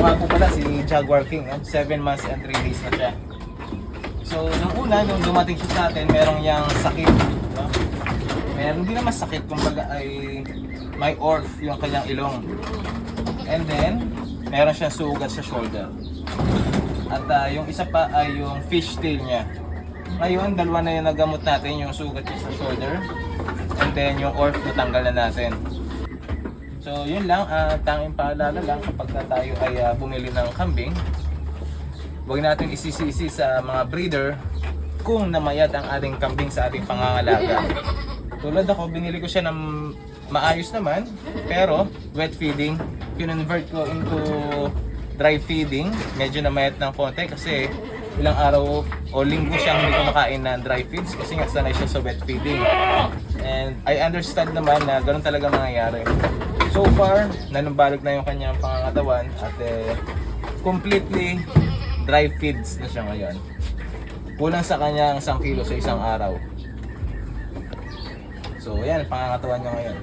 nga po pala si Jaguar King, 7 months and 3 days na siya. So nung una, nung dumating siya sa atin, merong yang sakit, no? Meron din naman sakit, kumbaga ay may orf yung kanyang ilong. And then meron siyang sugat sa shoulder. At yung isa pa ay yung fishtail niya. Ngayon, dalawa na yung nagamot natin, yung sugat niya sa shoulder. And then yung orf natanggal na natin. So yun lang, tanging paalala lang kapag tayo ay bumili ng kambing, huwag natin isisisi sa mga breeder kung namayat ang ating kambing sa ating pangangalaga. Tulad ako, binili ko siya ng maayos naman, pero wet feeding, kinonvert ko into dry feeding. Medyo namayat ng konti kasi ilang araw o linggo siyang hindi kumakain ng dry feeds kasi nga sanay siya sa wet feeding. And I understand naman na ganoon talaga mangyayari. So far, nanumbalik na yung kanyang pangangatawan at completely dry feeds na siya ngayon. Kulang sa kanyang 1 kilo sa isang araw. So yan, pangangatawan niya ngayon.